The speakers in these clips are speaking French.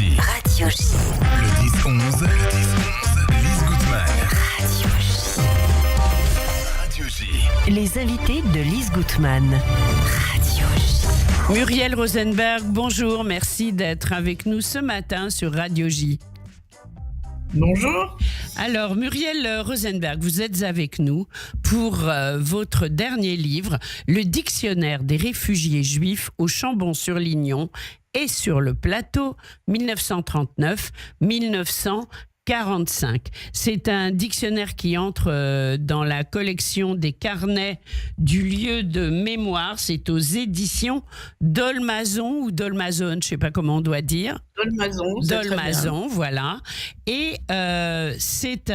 J. Radio J. Le 10-11. Lise Gutmann. Radio J. Les invités de Lise Gutmann. Radio J. Muriel Rosenberg, bonjour. Merci d'être avec nous ce matin sur Radio J. Bonjour. Alors, Muriel Rosenberg, vous êtes avec nous pour votre dernier livre, Le dictionnaire des réfugiés juifs au Chambon-sur-Lignon et sur le plateau 1939-1945. C'est un dictionnaire qui entre dans la collection des carnets du lieu de mémoire. C'est aux éditions Dolmazon ou Dolmazon, je ne sais pas comment on doit dire. Dolmazon, voilà. Et c'est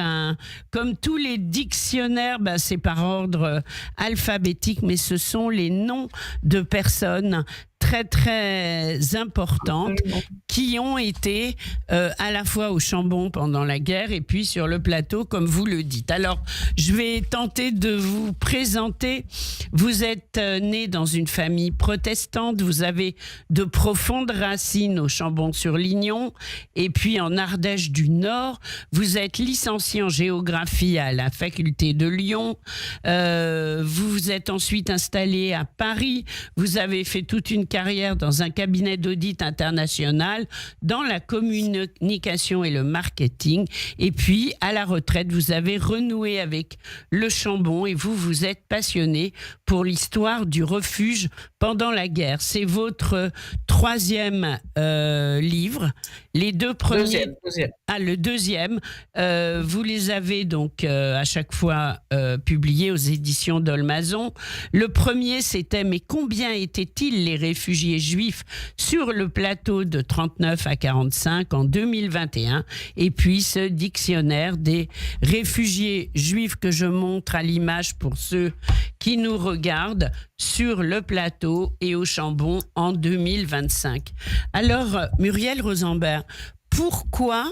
comme tous les dictionnaires, c'est par ordre alphabétique, mais ce sont les noms de personnes très très importantes qui ont été à la fois au Chambon pendant la guerre et puis sur le plateau, comme vous le dites. Alors, je vais tenter de vous présenter. Vous êtes né dans une famille protestante, vous avez de profondes racines au Chambon-sur-Lignon et puis en Ardèche du Nord. Vous êtes licencié en géographie à la faculté de Lyon. Vous vous êtes ensuite installé à Paris. Vous avez fait toute une carrière dans un cabinet d'audit international dans la communication et le marketing. Et puis, à la retraite, vous avez renoué avec le Chambon et vous êtes passionné pour l'histoire du refuge pendant la guerre. C'est votre troisième livre. Les deux premiers... Deuxième. Ah, le deuxième. Vous les avez donc à chaque fois publiés aux éditions Dolmazon. Le premier, c'était « Mais combien étaient-ils les réfugiés juifs sur le plateau de 39 à 45 en 2021 ?» Et puis ce dictionnaire des réfugiés juifs que je montre à l'image pour ceux qui nous regardent sur le plateau et au Chambon en 2025. Alors, Muriel Rosenberg, pourquoi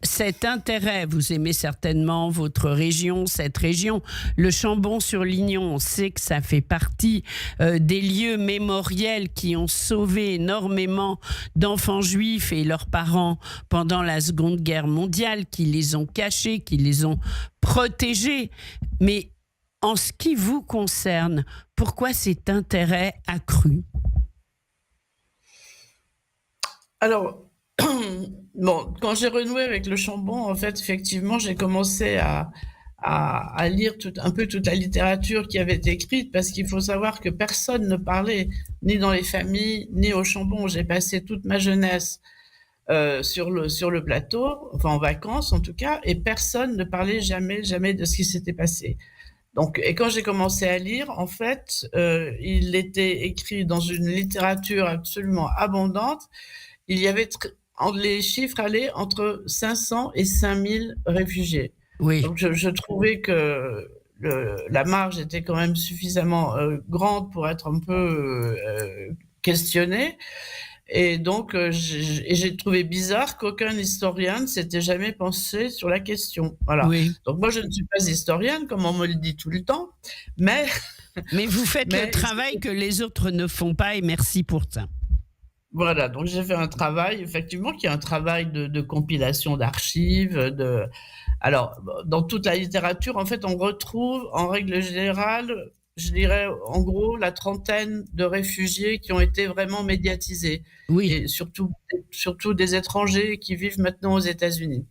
cet intérêt? Vous aimez certainement votre région, cette région, le Chambon-sur-Lignon. On sait que ça fait partie des lieux mémoriels qui ont sauvé énormément d'enfants juifs et leurs parents pendant la Seconde Guerre mondiale, qui les ont cachés, qui les ont protégés. Mais en ce qui vous concerne, pourquoi cet intérêt accru? Alors, quand j'ai renoué avec le Chambon, en fait, effectivement, j'ai commencé à lire un peu toute la littérature qui avait été écrite, parce qu'il faut savoir que personne ne parlait, ni dans les familles, ni au Chambon. J'ai passé toute ma jeunesse sur le plateau, enfin en vacances en tout cas, et personne ne parlait jamais de ce qui s'était passé. Donc, et quand j'ai commencé à lire, en fait, il était écrit dans une littérature absolument abondante. Il y avait les chiffres allaient entre 500 et 5000 réfugiés. Oui. Donc, je trouvais que la marge était quand même suffisamment grande pour être un peu questionnée. Et donc, j'ai trouvé bizarre qu'aucun historien ne s'était jamais penché sur la question. Voilà. Oui. Donc, moi, je ne suis pas historienne, comme on me le dit tout le temps, mais... Mais vous faites le travail que les autres ne font pas, et merci pour ça. Voilà, donc j'ai fait un travail, effectivement, qui est un travail de compilation d'archives. Alors, dans toute la littérature, en fait, on retrouve, en règle générale, je dirais, en gros, la trentaine de réfugiés qui ont été vraiment médiatisés. Oui. Et surtout des étrangers qui vivent maintenant aux États-Unis.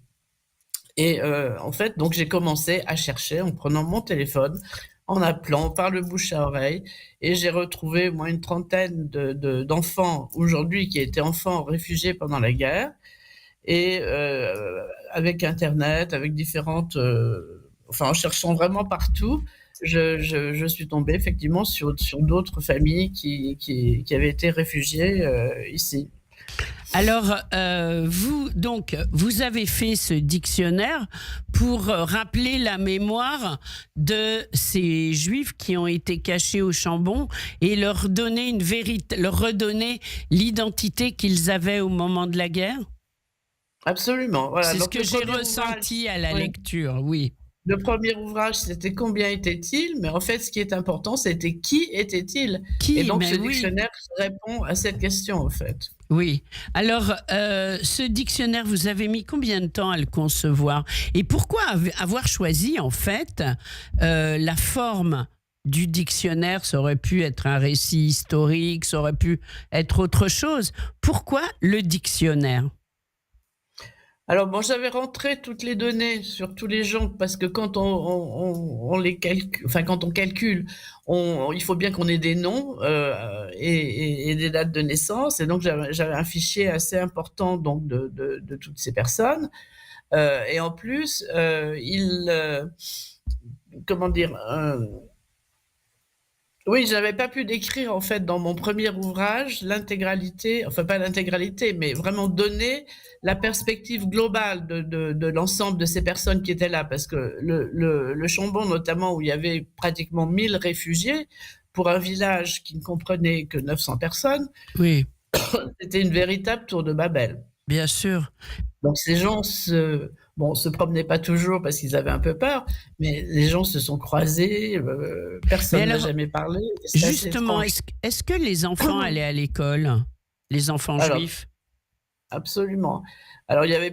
Et en fait, donc j'ai commencé à chercher en prenant mon téléphone, en appelant par le bouche à oreille, et j'ai retrouvé moi une trentaine d'enfants aujourd'hui qui étaient enfants réfugiés pendant la guerre, et avec Internet, avec différentes, en cherchant vraiment partout, je suis tombée effectivement sur d'autres familles qui avaient été réfugiées ici. Alors, vous avez fait ce dictionnaire pour rappeler la mémoire de ces Juifs qui ont été cachés au Chambon et leur redonner l'identité qu'ils avaient au moment de la guerre? Absolument. Voilà. C'est donc ce que j'ai ressenti à la lecture, oui. Le premier ouvrage, c'était « Combien étaient-ils ?» Mais en fait, ce qui est important, c'était « Qui étaient-ils » Et donc, ce dictionnaire répond à cette question, en fait. Oui. Alors, ce dictionnaire, vous avez mis combien de temps à le concevoir? Et pourquoi avoir choisi, en fait, la forme du dictionnaire? Ça aurait pu être un récit historique, ça aurait pu être autre chose. Pourquoi le dictionnaire? Alors bon, j'avais rentré toutes les données sur tous les gens parce que quand on les calcule, enfin quand on calcule, il faut bien qu'on ait des noms et des dates de naissance. Et donc j'avais un fichier assez important donc de toutes ces personnes. Et en plus, comment dire, oui, j'avais pas pu décrire en fait dans mon premier ouvrage l'intégralité, enfin pas l'intégralité, mais vraiment donner la perspective globale de l'ensemble de ces personnes qui étaient là, parce que le Chambon notamment, où il y avait pratiquement 1000 réfugiés pour un village qui ne comprenait que 900 personnes, Oui, c'était une véritable tour de Babel. bien sûr. Donc ces gens se promenaient pas toujours parce qu'ils avaient un peu peur, mais les gens se sont croisés, Mais personne n'a alors, jamais parlé. C'était assez justement, étrange. est-ce que les enfants allaient à l'école? Les enfants Alors, juifs? absolument. Alors, il y a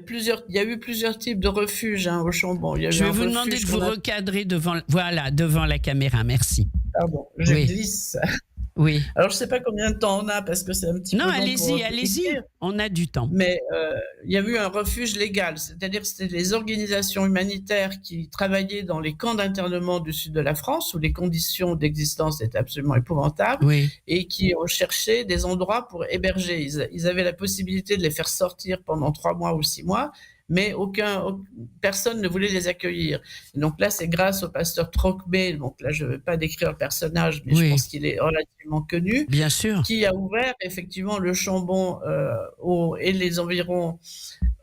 eu plusieurs types de refuges au Chambon. Il y a eu Je vais un vous demander refuge de vous recadrer devant la caméra, merci. Pardon, je Oui, glisse. oui. Alors, je ne sais pas combien de temps on a parce que c'est un petit Non, peu long pour allez-y, décrire. on a du temps. Mais il y a eu un refuge légal, c'est-à-dire que c'était les organisations humanitaires qui travaillaient dans les camps d'internement du sud de la France, où les conditions d'existence étaient absolument épouvantables, Oui, et qui ont cherché des endroits pour héberger. Ils avaient la possibilité de les faire sortir pendant 3 mois ou 6 mois, mais personne ne voulait les accueillir. Et donc là, c'est grâce au pasteur Trocmé, donc là, je ne vais pas décrire le personnage, mais je oui, pense qu'il est relativement connu, bien sûr. qui a ouvert effectivement le Chambon et les environs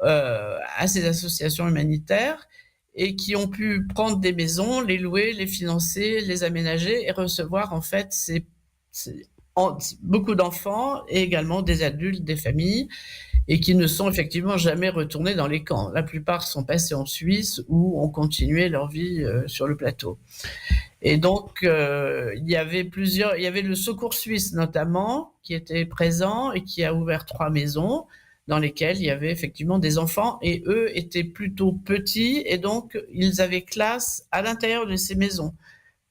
à ces associations humanitaires, et qui ont pu prendre des maisons, les louer, les financer, les aménager et recevoir en fait beaucoup d'enfants et également des adultes, des familles, et qui ne sont effectivement jamais retournés dans les camps. La plupart sont passés en Suisse ou ont continué leur vie sur le plateau. Et donc, il y avait le Secours suisse notamment, qui était présent et qui a ouvert 3 maisons dans lesquelles il y avait effectivement des enfants, et eux étaient plutôt petits, et donc ils avaient classe à l'intérieur de ces maisons.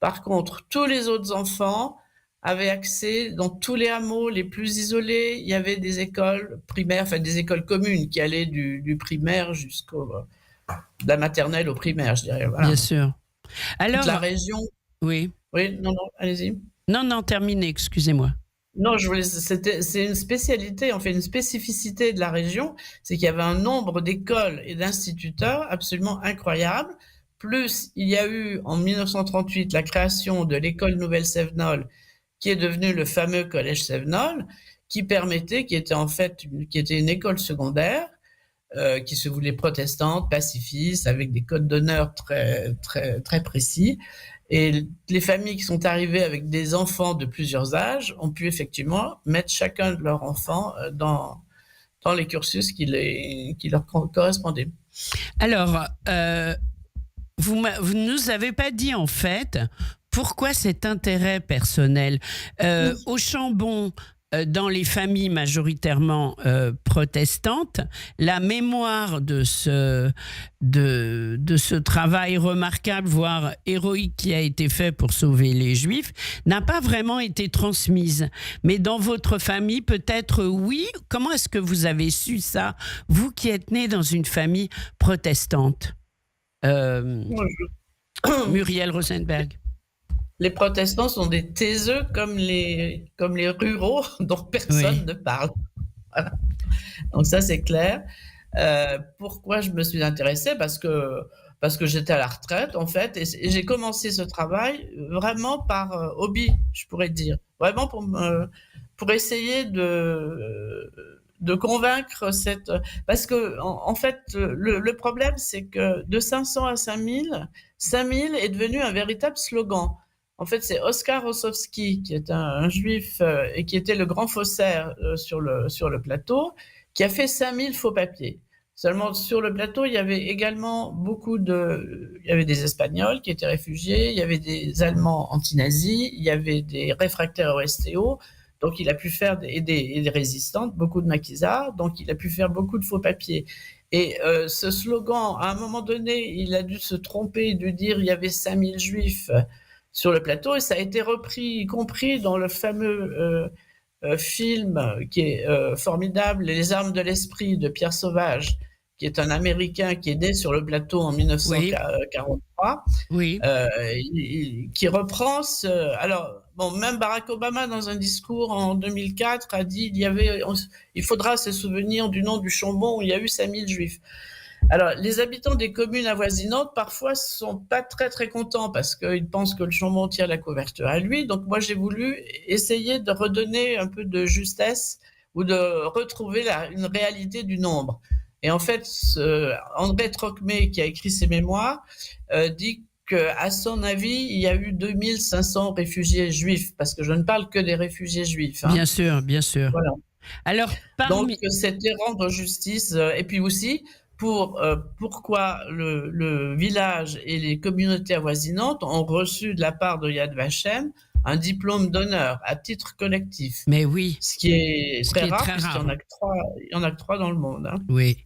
Par contre, tous les autres enfants avaient accès dans tous les hameaux les plus isolés. Il y avait des écoles primaires, enfin des écoles communes qui allaient du primaire de la maternelle au primaire, je dirais. Voilà. Bien sûr. Toute la Alors, région. oui. Oui, non, allez-y. Non, terminez, excusez-moi. Non, c'est une spécialité, en fait, une spécificité de la région, c'est qu'il y avait un nombre d'écoles et d'instituteurs absolument incroyable. Plus, il y a eu en 1938 la création de l'école Nouvelle-Sévenol, qui est devenue le fameux collège Sévenol, qui était une école secondaire, qui se voulait protestante, pacifiste, avec des codes d'honneur très, très, très précis. Et les familles qui sont arrivées avec des enfants de plusieurs âges ont pu effectivement mettre chacun de leurs enfants dans les cursus qui leur correspondaient. Alors, vous ne nous avez pas dit en fait pourquoi cet intérêt personnel. Au Chambon, dans les familles majoritairement protestantes, la mémoire de ce travail remarquable, voire héroïque qui a été fait pour sauver les Juifs, n'a pas vraiment été transmise. Mais dans votre famille, peut-être oui. Comment est-ce que vous avez su ça, vous qui êtes né dans une famille protestante? Muriel Rosenberg. Les protestants sont des taiseux comme les ruraux dont personne ne parle. Voilà. Donc ça, c'est clair. Pourquoi je me suis intéressée? Parce que j'étais à la retraite, en fait, et j'ai commencé ce travail vraiment par hobby, je pourrais dire. Vraiment pour essayer de convaincre parce que, en fait, le problème, c'est que de 500 à 5000 est devenu un véritable slogan. En fait, c'est Oskar Ossowski, qui est un juif et qui était le grand faussaire sur le plateau, qui a fait 5000 faux papiers. Seulement, sur le plateau, il y avait également il y avait des Espagnols qui étaient réfugiés, il y avait des Allemands anti-nazis, il y avait des réfractaires au STO. Donc il a pu faire des résistantes, beaucoup de maquisards, donc il a pu faire beaucoup de faux papiers. Et ce slogan, à un moment donné, il a dû se tromper, de dire il y avait 5000 juifs sur le plateau, et ça a été repris, y compris dans le fameux film qui est formidable, Les armes de l'esprit de Pierre Sauvage, qui est un Américain qui est né sur le plateau en 1943, Oui. qui reprend alors, bon, même Barack Obama, dans un discours en 2004, a dit il faudra se souvenir du nom du Chambon où il y a eu 5000 juifs. Alors, les habitants des communes avoisinantes, parfois, ne sont pas très, très contents parce qu'ils pensent que le Chambon tire la couverture à lui. Donc, moi, j'ai voulu essayer de redonner un peu de justesse ou de retrouver une réalité du nombre. Et en fait, André Trocmé, qui a écrit ses mémoires, dit qu'à son avis, il y a eu 2500 réfugiés juifs, parce que je ne parle que des réfugiés juifs. Hein. Bien sûr, bien sûr. Voilà. Alors, Donc, c'était rendre justice. Et puis aussi, pourquoi le village et les communautés avoisinantes ont reçu de la part de Yad Vashem un diplôme d'honneur à titre collectif. Mais oui. Ce qui est très rare, puisqu'il n'y en a que 3 dans le monde. Hein. Oui.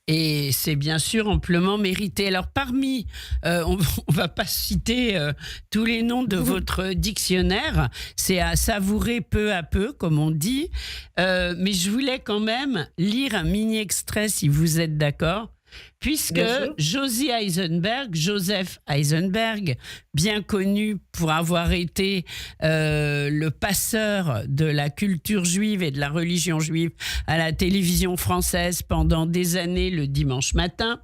Et c'est bien sûr amplement mérité. Alors parmi, on va pas citer tous les noms de votre dictionnaire, c'est à savourer peu à peu, comme on dit, mais je voulais quand même lire un mini extrait, si vous êtes d'accord, puisque Joseph Eisenberg, bien connu pour avoir été le passeur de la culture juive et de la religion juive à la télévision française pendant des années le dimanche matin,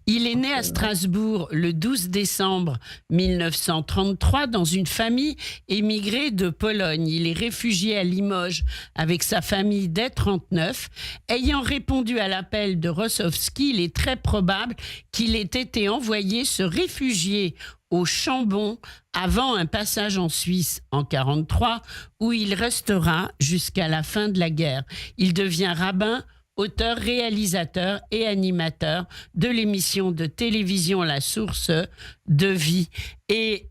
il est né à Strasbourg le 12 décembre 1933 dans une famille émigrée de Pologne. Il est réfugié à Limoges avec sa famille dès 1939. Ayant répondu à l'appel de Rossovski, il est très probable qu'il ait été envoyé se réfugier au Chambon avant un passage en Suisse en 1943 où il restera jusqu'à la fin de la guerre. Il devient rabbin, auteur, réalisateur et animateur de l'émission de télévision La Source de Vie. Et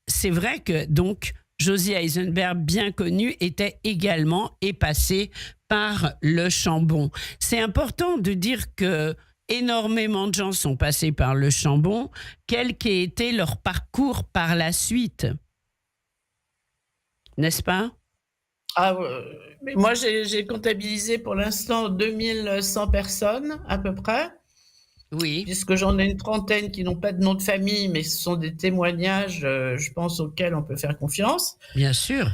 c'est vrai que donc Josie Eisenberg, bien connu, était également passé par le Chambon. C'est important de dire que énormément de gens sont passés par le Chambon, quel qu'ait été leur parcours par la suite. N'est-ce pas ? Mais moi, j'ai comptabilisé pour l'instant 2100 personnes à peu près. Oui. Puisque j'en ai une trentaine qui n'ont pas de nom de famille, mais ce sont des témoignages, je pense, auxquels on peut faire confiance. Bien sûr.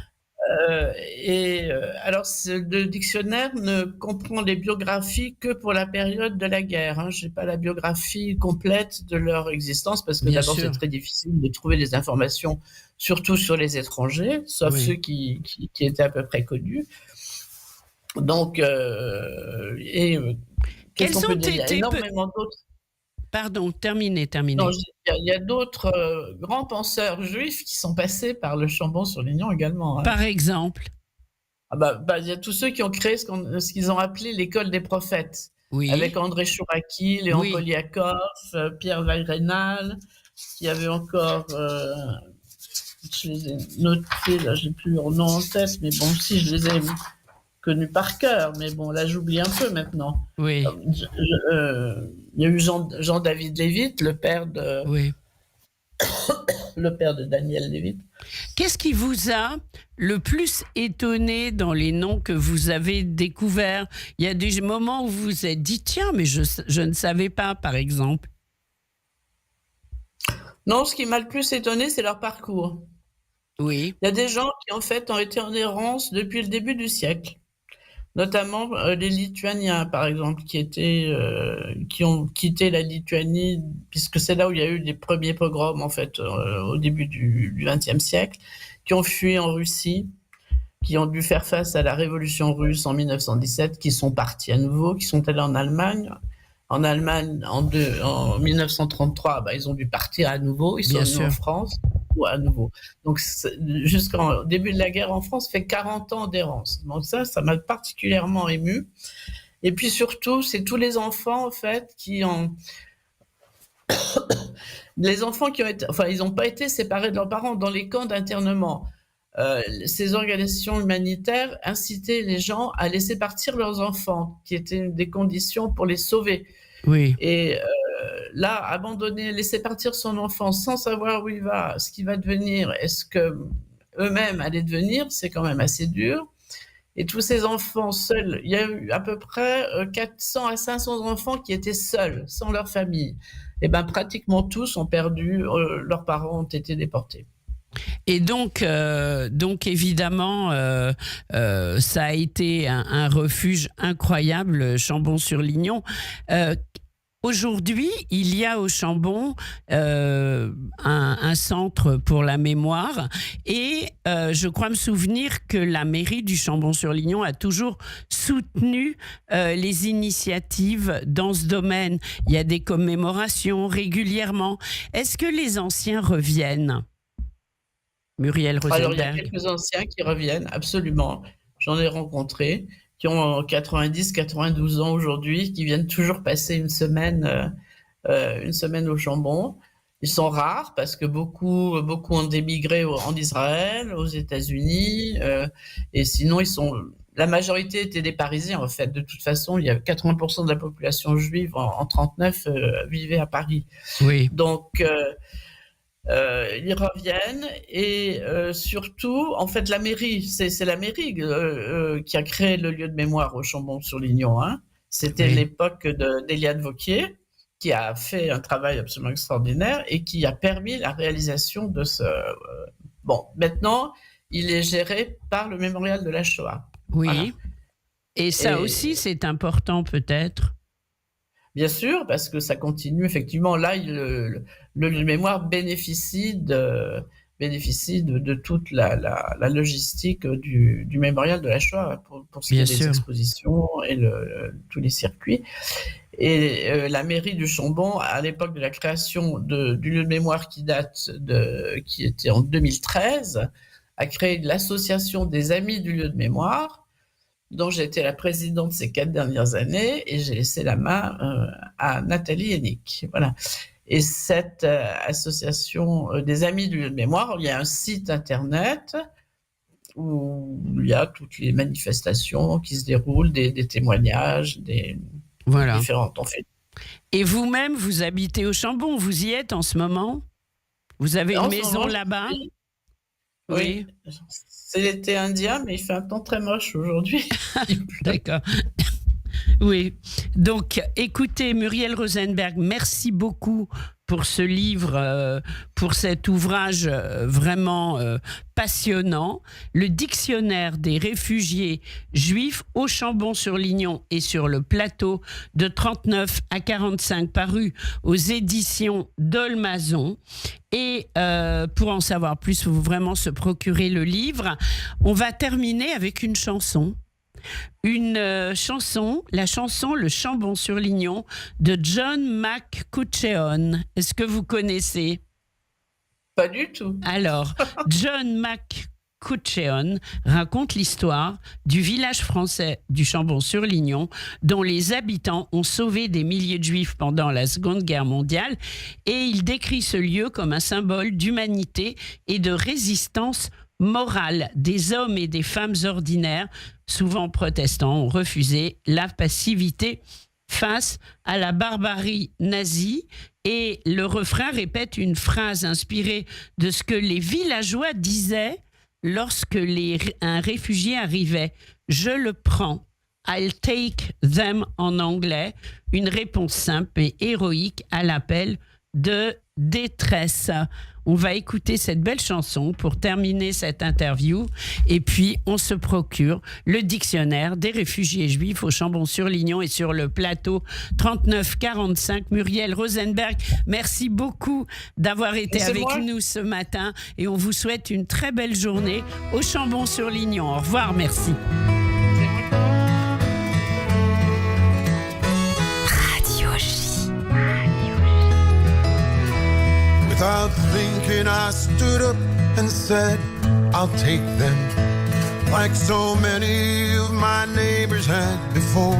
Alors, le dictionnaire ne comprend les biographies que pour la période de la guerre. Hein. Je n'ai pas la biographie complète de leur existence parce que d'abord, c'est très difficile de trouver des informations, surtout sur les étrangers, sauf ceux qui étaient à peu près connus. Donc, quels ont été... Il y a énormément d'autres. Pardon, terminez. Non, il y a d'autres grands penseurs juifs qui sont passés par le Chambon-sur-Lignon également. Hein. Par exemple il y a tous ceux qui ont créé ce qu'ils ont appelé l'école des prophètes. Oui. Avec André Chouraki, Léon Poliakov, Pierre Weyrenal, il y avait encore... je les ai notés, là, j'ai plus leur nom en tête, mais bon, si, je les ai connus par cœur, mais bon, là, j'oublie un peu maintenant. Oui. Il y a eu Jean-David Lévite, le père de Daniel Lévite. Qu'est-ce qui vous a le plus étonné dans les noms que vous avez découverts ? Il y a des moments où vous vous êtes dit, tiens, mais je ne savais pas, par exemple. Non, ce qui m'a le plus étonné, c'est leur parcours. Oui. Il y a des gens qui, en fait, ont été en errance depuis le début du siècle. Notamment les Lituaniens, par exemple, qui ont quitté la Lituanie, puisque c'est là où il y a eu les premiers pogroms, en fait, au début du XXe siècle, qui ont fui en Russie, qui ont dû faire face à la révolution russe en 1917, qui sont partis à nouveau, qui sont allés en Allemagne. En Allemagne, en 1933, ils ont dû partir à nouveau, ils sont venus en France. À nouveau. Donc, jusqu'au début de la guerre en France, fait 40 ans d'errance. Donc ça m'a particulièrement ému. Et puis surtout, c'est tous les enfants, en fait, les enfants qui ont été... Enfin, ils n'ont pas été séparés de leurs parents dans les camps d'internement. ces organisations humanitaires incitaient les gens à laisser partir leurs enfants, qui était une des conditions pour les sauver. Oui. Et là, abandonner, laisser partir son enfant sans savoir où il va, ce qu'il va devenir, est-ce que eux-mêmes allaient devenir, c'est quand même assez dur. Et tous ces enfants seuls, il y a eu à peu près 400 à 500 enfants qui étaient seuls, sans leur famille. Et ben pratiquement tous ont perdu, leurs parents ont été déportés. Et donc évidemment, ça a été un refuge incroyable, Chambon-sur-Lignon. Aujourd'hui, il y a au Chambon un centre pour la mémoire et je crois me souvenir que la mairie du Chambon-sur-Lignon a toujours soutenu les initiatives dans ce domaine. Il y a des commémorations régulièrement. Est-ce que les anciens reviennent ? Muriel Rosenberg. Alors, il y a quelques anciens qui reviennent, absolument. J'en ai rencontré, qui ont 90, 92 ans aujourd'hui, qui viennent toujours passer une semaine au Chambon. Ils sont rares parce que beaucoup ont émigré en Israël, aux États-Unis, et sinon la majorité était des Parisiens en fait. De toute façon, il y a 80% de la population juive en 39 vivait à Paris. Oui. Donc ils reviennent et surtout, en fait, la mairie, c'est la mairie qui a créé le lieu de mémoire au Chambon-sur-Lignon. Hein. C'était l'époque d'Éliane Vauquier, qui a fait un travail absolument extraordinaire et qui a permis la réalisation de ce... Bon, maintenant, il est géré par le Mémorial de la Shoah. Oui, voilà. Et ça aussi, c'est important peut-être. Bien sûr, parce que ça continue, effectivement. Là, le mémoire bénéficie de toute la logistique du mémorial de la Shoah pour ce qui est des expositions et tous les circuits. Et la mairie du Chambon, à l'époque de la création du lieu de mémoire qui était en 2013, a créé l'association des Amis du lieu de mémoire, dont j'ai été la présidente ces 4 dernières années, et j'ai laissé la main à Nathalie Hennick. Voilà. Et cette association des Amis du lieu de mémoire, il y a un site internet où il y a toutes les manifestations qui se déroulent, des témoignages, différentes en fait. Et vous-même, vous habitez au Chambon, vous y êtes en ce moment ? Vous avez une maison là-bas ? Oui. C'est l'été indien, mais il fait un temps très moche aujourd'hui. D'accord. Oui. Donc, écoutez, Muriel Rosenberg, merci beaucoup pour ce livre, pour cet ouvrage vraiment passionnant. Le dictionnaire des réfugiés juifs au Chambon-sur-Lignon et sur le plateau de 39 à 45, paru aux éditions d'Olmazon. Et pour en savoir plus, il faut vraiment se procurer le livre. On va terminer avec une chanson. La chanson Le Chambon-sur-Lignon de John McCutcheon. Est-ce que vous connaissez ? Pas du tout. Alors, John McCutcheon raconte l'histoire du village français du Chambon-sur-Lignon dont les habitants ont sauvé des milliers de juifs pendant la Seconde Guerre mondiale et il décrit ce lieu comme un symbole d'humanité et de résistance morale. Des hommes et des femmes ordinaires, souvent protestants, ont refusé la passivité face à la barbarie nazie. Et le refrain répète une phrase inspirée de ce que les villageois disaient lorsque un réfugié arrivait. « Je le prends. I'll take them » en anglais. Une réponse simple mais héroïque à l'appel de détresse. On va écouter cette belle chanson pour terminer cette interview et puis on se procure le dictionnaire des réfugiés juifs au Chambon-sur-Lignon et sur le plateau 39-45. Muriel Rosenberg, merci beaucoup d'avoir été avec nous ce matin et on vous souhaite une très belle journée au Chambon-sur-Lignon. Au revoir, merci. Without thinking, I stood up and said, I'll take them, like so many of my neighbors had before.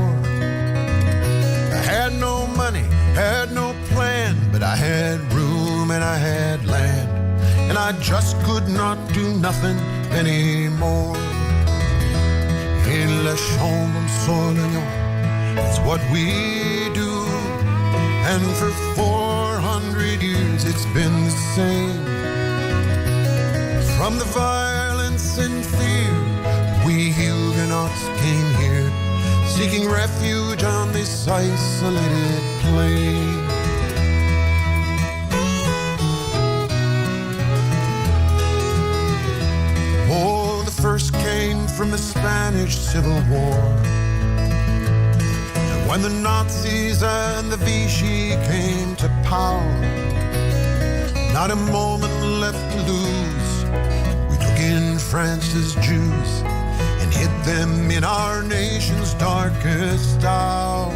I had no money, had no plan, but I had room and I had land, and I just could not do nothing anymore. In la chambre solennelle, it's what we do. And for 400 years it's been the same. From the violence and fear, we Huguenots came here, seeking refuge on this isolated plain. Oh, the first came from the Spanish Civil War, and when the Nazis and the Vichy came to power, not a moment left to lose. We took in France's Jews and hid them in our nation's darkest hour.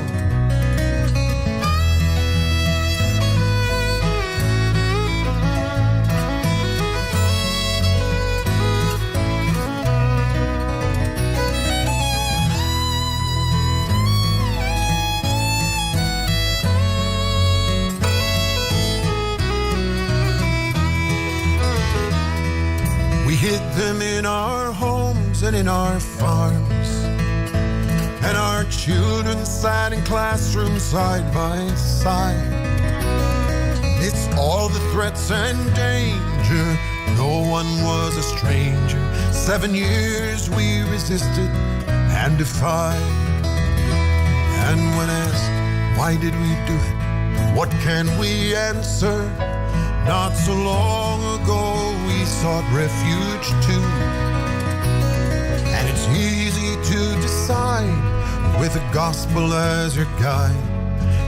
We hid them in our homes and in our farms, and our children sat in classrooms side by side. It's all the threats and danger, no one was a stranger. 7 years we resisted and defied. And when asked, why did we do it? What can we answer? Not so long ago we sought refuge too. And it's easy to decide with the gospel as your guide.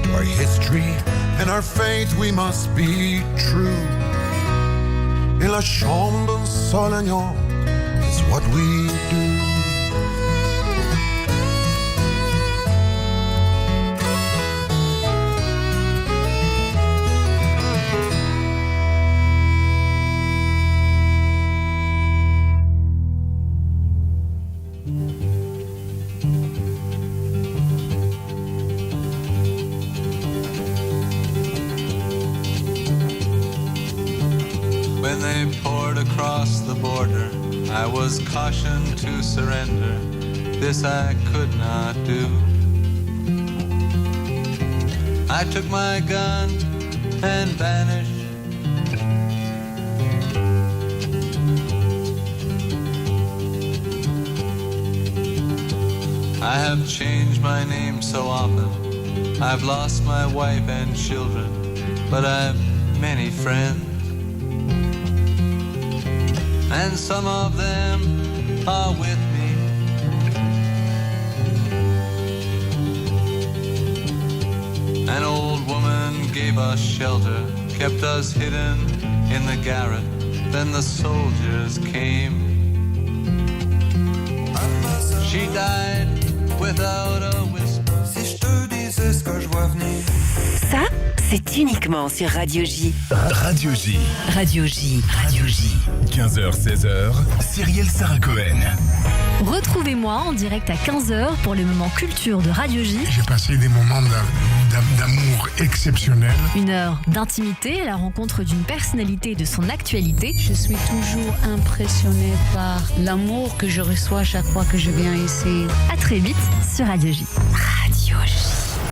To our history and our faith we must be true. Et la chambre solennelle is what we do. When they poured across the border, I was cautioned to surrender. This I could not do. I took my gun and vanished. I have changed my name so often. I've lost my wife and children, but I've many friends. And some of them are with me. An old woman gave us shelter, kept us hidden in the garret. Then the soldiers came. She died without a whisper. Si je te disais ce que je vois venir. Ça, c'est uniquement sur Radio J. Radio J. Radio J. Radio J. 15h-16h, Cyrielle Sarah Cohen. Retrouvez-moi en direct à 15h pour le moment culture de Radio J. J'ai passé des moments d'amour exceptionnels. 1 heure d'intimité à la rencontre d'une personnalité et de son actualité. Je suis toujours impressionnée par l'amour que je reçois chaque fois que je viens ici. À très vite sur Radio J. Radio J.